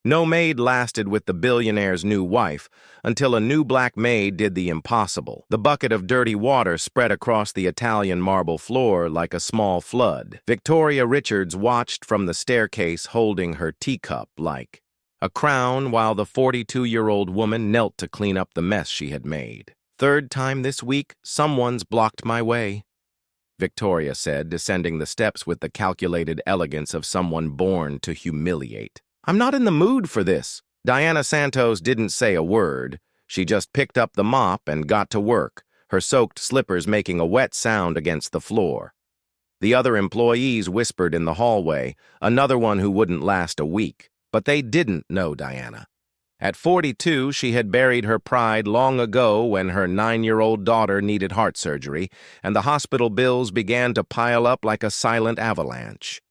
No maid lasted with the billionaire's new wife until a new black maid did the impossible. The bucket of dirty water spread across the Italian marble floor like a small flood. Victoria Richards watched from the staircase holding her teacup like a crown while the 42-year-old woman knelt to clean up the mess she had made. "Third time this week, someone's blocked my way," Victoria said, descending the steps with the calculated elegance of someone born to humiliate. "I'm not in the mood for this." Diana Santos didn't say a word. She just picked up the mop and got to work, her soaked slippers making a wet sound against the floor. The other employees whispered in the hallway, another one who wouldn't last a week. But they didn't know Diana. At 42, she had buried her pride long ago when her 9-year-old daughter needed heart surgery, and the hospital bills began to pile up like a silent avalanche.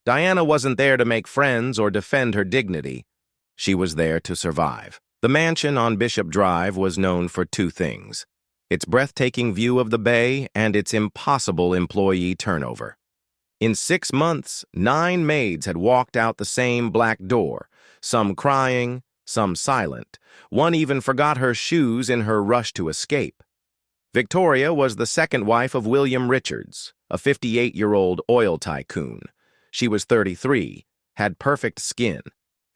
Diana wasn't there to make friends or defend her dignity. She was there to survive. The mansion on Bishop Drive was known for two things: its breathtaking view of the bay and its impossible employee turnover. In 6 months, 9 maids had walked out the same black door, some crying, some silent. One even forgot her shoes in her rush to escape. Victoria was the second wife of William Richards, a 58-year-old oil tycoon. She was 33, had perfect skin,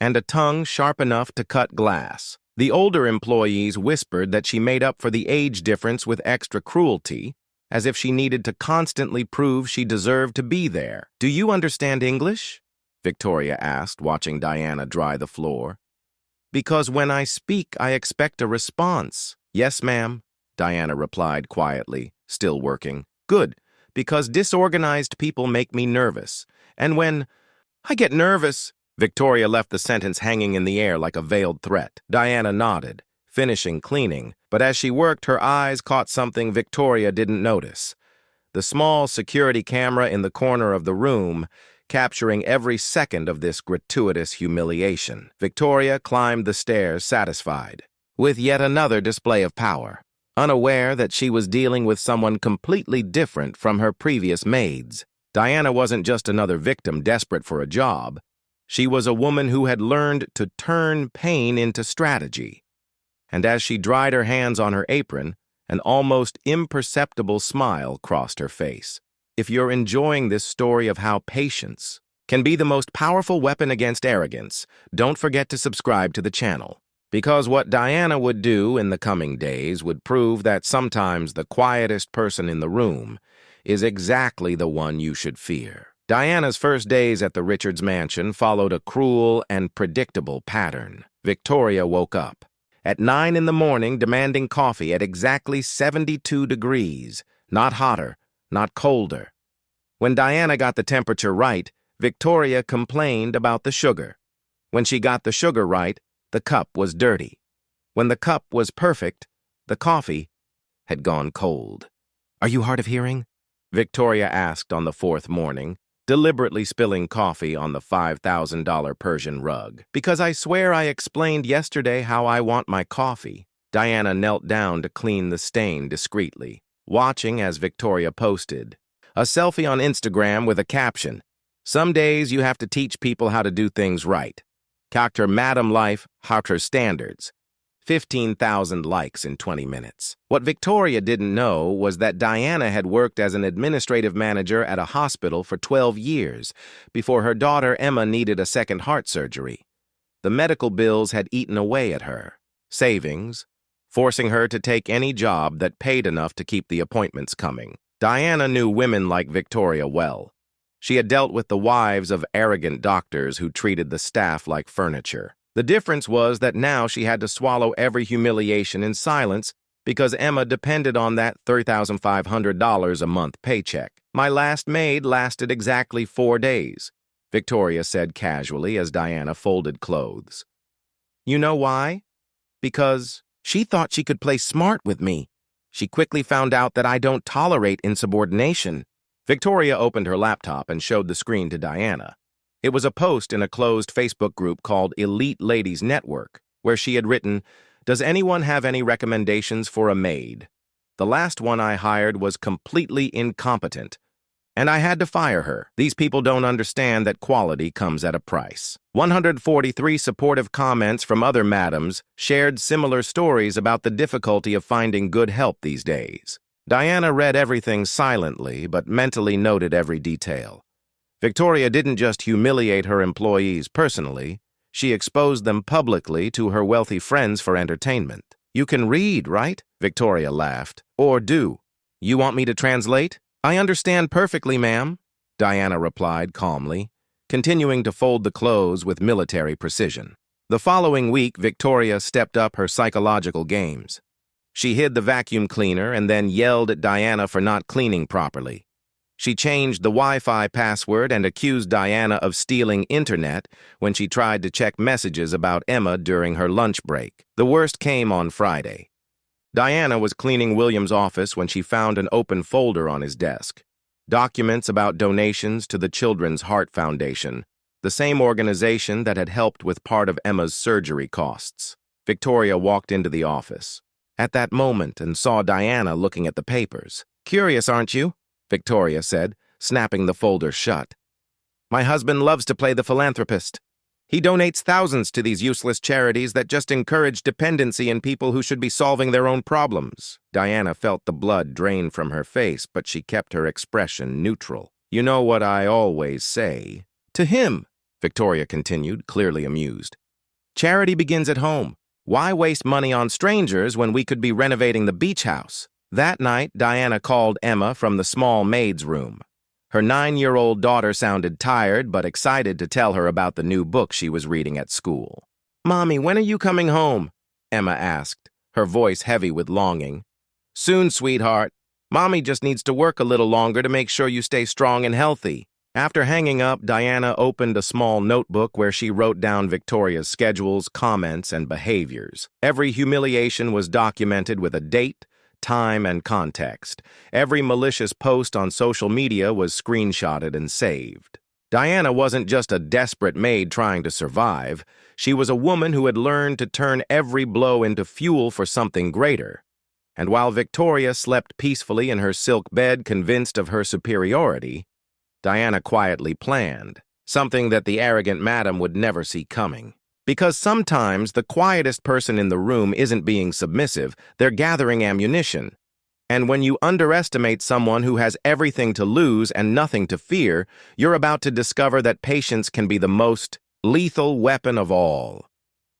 and a tongue sharp enough to cut glass. The older employees whispered that she made up for the age difference with extra cruelty, as if she needed to constantly prove she deserved to be there. "Do you understand English?" Victoria asked, watching Diana dry the floor. "Because when I speak, I expect a response." "Yes, ma'am," Diana replied quietly, still working. "Good, because disorganized people make me nervous. And when I get nervous—" Victoria left the sentence hanging in the air like a veiled threat. Diana nodded, finishing cleaning, but as she worked, her eyes caught something Victoria didn't notice. The small security camera in the corner of the room, capturing every second of this gratuitous humiliation. Victoria climbed the stairs satisfied, with yet another display of power, unaware that she was dealing with someone completely different from her previous maids. Diana wasn't just another victim desperate for a job. She was a woman who had learned to turn pain into strategy. And as she dried her hands on her apron, an almost imperceptible smile crossed her face. If you're enjoying this story of how patience can be the most powerful weapon against arrogance, don't forget to subscribe to the channel. Because what Diana would do in the coming days would prove that sometimes the quietest person in the room is exactly the one you should fear. Diana's first days at the Richards mansion followed a cruel and predictable pattern. Victoria woke up at 9 in the morning, demanding coffee at exactly 72 degrees, not hotter, not colder. When Diana got the temperature right, Victoria complained about the sugar. When she got the sugar right, the cup was dirty. When the cup was perfect, the coffee had gone cold. "Are you hard of hearing?" Victoria asked on the 4th morning, deliberately spilling coffee on the $5,000 Persian rug. "Because I swear I explained yesterday how I want my coffee." Diana knelt down to clean the stain discreetly, watching as Victoria posted a selfie on Instagram with a caption, "Some days you have to teach people how to do things right. Dr. Madam Life, Harter Standards." 15,000 likes in 20 minutes. What Victoria didn't know was that Diana had worked as an administrative manager at a hospital for 12 years before her daughter Emma needed a second heart surgery. The medical bills had eaten away at her savings, forcing her to take any job that paid enough to keep the appointments coming. Diana knew women like Victoria well. She had dealt with the wives of arrogant doctors who treated the staff like furniture. The difference was that now she had to swallow every humiliation in silence because Emma depended on that $3,500 a month paycheck. "My last maid lasted exactly 4 days," Victoria said casually as Diana folded clothes. "You know why? Because she thought she could play smart with me. She quickly found out that I don't tolerate insubordination." Victoria opened her laptop and showed the screen to Diana. It was a post in a closed Facebook group called Elite Ladies Network, where she had written, "Does anyone have any recommendations for a maid? The last one I hired was completely incompetent. and I had to fire her. These people don't understand that quality comes at a price. 143 supportive comments from other madams shared similar stories about the difficulty of finding good help these days. Diana read everything silently, but mentally noted every detail. Victoria didn't just humiliate her employees personally, she exposed them publicly to her wealthy friends for entertainment. "You can read, right?" Victoria laughed. "Or do. You want me to translate?" "I understand perfectly, ma'am," Diana replied calmly, continuing to fold the clothes with military precision. The following week, Victoria stepped up her psychological games. She hid the vacuum cleaner and then yelled at Diana for not cleaning properly. She changed the Wi-Fi password and accused Diana of stealing internet when she tried to check messages about Emma during her lunch break. The worst came on Friday. Diana was cleaning William's office when she found an open folder on his desk. Documents about donations to the Children's Heart Foundation, the same organization that had helped with part of Emma's surgery costs. Victoria walked into the office at that moment and saw Diana looking at the papers. "Curious, aren't you?" Victoria said, snapping the folder shut. "My husband loves to play the philanthropist. He donates thousands to these useless charities that just encourage dependency in people who should be solving their own problems." Diana felt the blood drain from her face, but she kept her expression neutral. "You know what I always say." "To him," Victoria continued, clearly amused. "Charity begins at home. Why waste money on strangers when we could be renovating the beach house?" That night, Diana called Emma from the small maid's room. Her 9-year-old daughter sounded tired but excited to tell her about the new book she was reading at school. "Mommy, when are you coming home?" Emma asked, her voice heavy with longing. "Soon, sweetheart. Mommy just needs to work a little longer to make sure you stay strong and healthy." After hanging up, Diana opened a small notebook where she wrote down Victoria's schedules, comments, and behaviors. Every humiliation was documented with a date, time, and context. Every malicious post on social media was screenshotted and saved. Diana wasn't just a desperate maid trying to survive. She was a woman who had learned to turn every blow into fuel for something greater. And while Victoria slept peacefully in her silk bed, convinced of her superiority, Diana quietly planned, something that the arrogant madam would never see coming. Because sometimes the quietest person in the room isn't being submissive, they're gathering ammunition. And when you underestimate someone who has everything to lose and nothing to fear, you're about to discover that patience can be the most lethal weapon of all.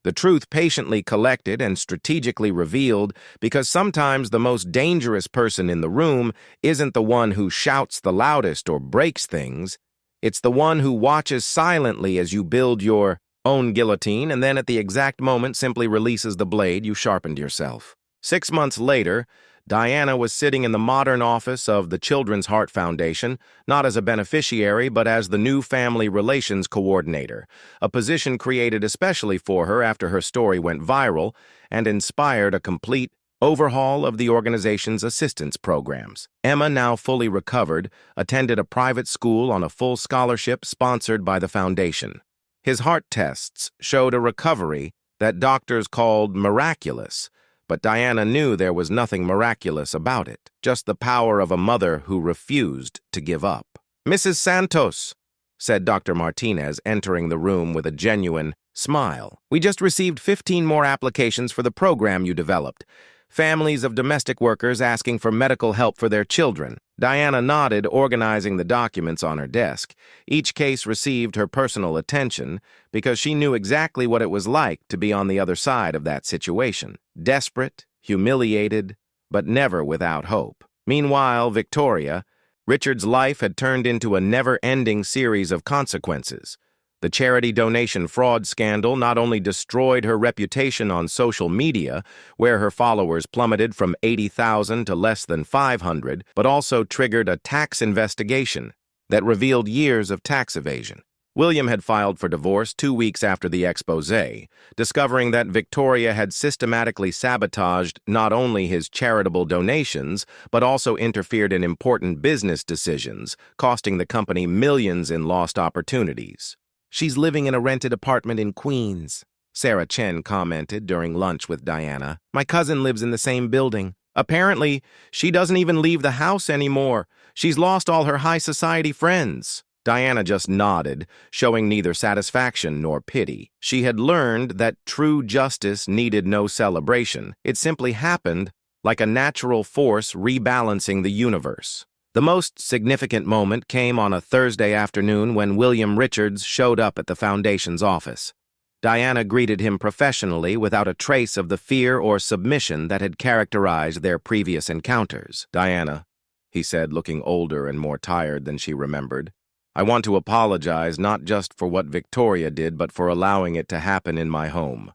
The truth patiently collected and strategically revealed, because sometimes the most dangerous person in the room isn't the one who shouts the loudest or breaks things. It's the one who watches silently as you build your own guillotine, and then at the exact moment simply releases the blade you sharpened yourself. 6 months later, Diana was sitting in the modern office of the Children's Heart Foundation, not as a beneficiary, but as the new family relations coordinator, a position created especially for her after her story went viral and inspired a complete overhaul of the organization's assistance programs. Emma, now fully recovered, attended a private school on a full scholarship sponsored by the foundation. His heart tests showed a recovery that doctors called miraculous, but Diana knew there was nothing miraculous about it, just the power of a mother who refused to give up. "Mrs. Santos," said Dr. Martinez, entering the room with a genuine smile, "we just received 15 more applications for the program you developed. Families of domestic workers asking for medical help for their children." Diana nodded, organizing the documents on her desk. Each case received her personal attention because she knew exactly what it was like to be on the other side of that situation. Desperate, humiliated, but never without hope. Meanwhile, Victoria, Richard's life had turned into a never-ending series of consequences. The charity donation fraud scandal not only destroyed her reputation on social media, where her followers plummeted from 80,000 to less than 500, but also triggered a tax investigation that revealed years of tax evasion. William had filed for divorce 2 weeks after the exposé, discovering that Victoria had systematically sabotaged not only his charitable donations, but also interfered in important business decisions, costing the company millions in lost opportunities. "She's living in a rented apartment in Queens," Sarah Chen commented during lunch with Diana. "My cousin lives in the same building. Apparently, she doesn't even leave the house anymore. She's lost all her high society friends. Diana just nodded, showing neither satisfaction nor pity. She had learned that true justice needed no celebration. It simply happened like a natural force rebalancing the universe. The most significant moment came on a Thursday afternoon when William Richards showed up at the Foundation's office. Diana greeted him professionally without a trace of the fear or submission that had characterized their previous encounters. "Diana," he said, looking older and more tired than she remembered, "I want to apologize not just for what Victoria did, but for allowing it to happen in my home.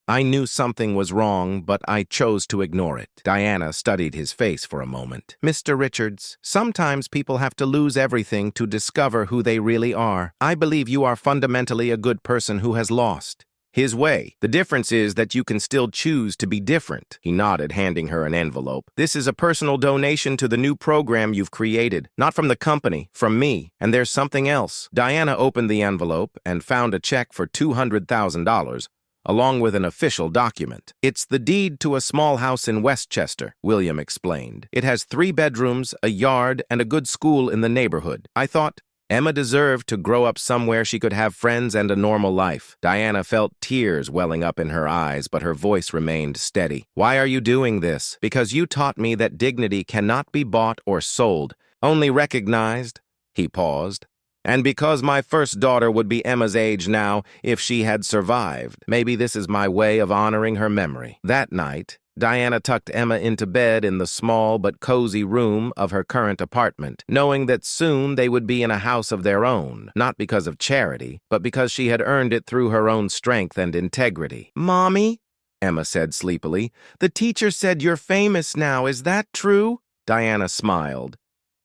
I knew something was wrong, but I chose to ignore it." Diana studied his face for a moment. "Mr. Richards, sometimes people have to lose everything to discover who they really are. I believe you are fundamentally a good person who has lost his way. The difference is that you can still choose to be different." He nodded, handing her an envelope. "This is a personal donation to the new program you've created. Not from the company, from me. And there's something else." Diana opened the envelope and found a check for $200,000, along with an official document. "It's the deed to a small house in Westchester," William explained. "It has 3 bedrooms, a yard, and a good school in the neighborhood. I thought Emma deserved to grow up somewhere she could have friends and a normal life." Diana felt tears welling up in her eyes, but her voice remained steady. "Why are you doing this?" "Because you taught me that dignity cannot be bought or sold, only recognized." He paused. "And because my first daughter would be Emma's age now if she had survived. Maybe this is my way of honoring her memory." That night, Diana tucked Emma into bed in the small but cozy room of her current apartment, knowing that soon they would be in a house of their own, not because of charity, but because she had earned it through her own strength and integrity. "Mommy," Emma said sleepily, "the teacher said you're famous now. Is that true?" Diana smiled,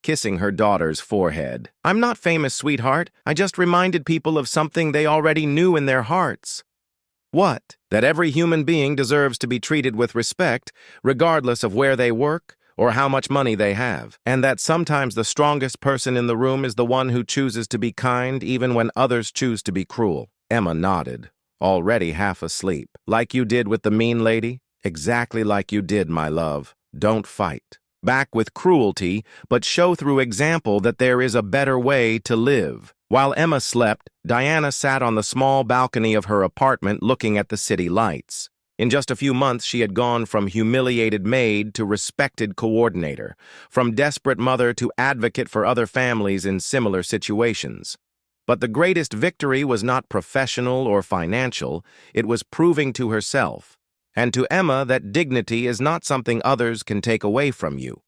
kissing her daughter's forehead. "I'm not famous, sweetheart. I just reminded people of something they already knew in their hearts." "What?" "That every human being deserves to be treated with respect, regardless of where they work or how much money they have. And that sometimes the strongest person in the room is the one who chooses to be kind even when others choose to be cruel." Emma nodded, already half asleep. "Like you did with the mean lady?" "Exactly like you did, my love. Don't fight back with cruelty, but show through example that there is a better way to live." While Emma slept, Diana sat on the small balcony of her apartment looking at the city lights. In just a few months, she had gone from humiliated maid to respected coordinator, from desperate mother to advocate for other families in similar situations. But the greatest victory was not professional or financial. It was proving to herself and to Emma that dignity is not something others can take away from you.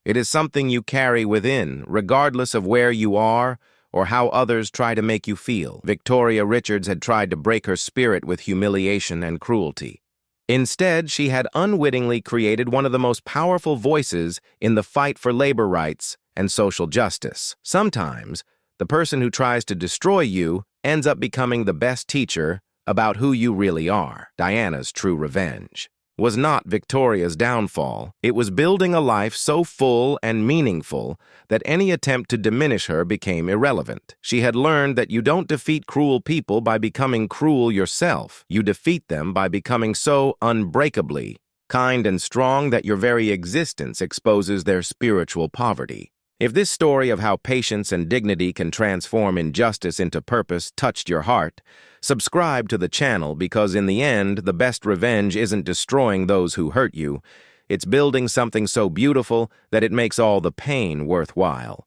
It is something you carry within, regardless of where you are or how others try to make you feel. Victoria Richards had tried to break her spirit with humiliation and cruelty. Instead, she had unwittingly created one of the most powerful voices in the fight for labor rights and social justice. Sometimes, the person who tries to destroy you ends up becoming the best teacher about who you really are. Diana's true revenge was not Victoria's downfall. It was building a life so full and meaningful that any attempt to diminish her became irrelevant. She had learned that you don't defeat cruel people by becoming cruel yourself. You defeat them by becoming so unbreakably kind and strong that your very existence exposes their spiritual poverty. If this story of how patience and dignity can transform injustice into purpose touched your heart, subscribe to the channel because in the end, the best revenge isn't destroying those who hurt you. It's building something so beautiful that it makes all the pain worthwhile.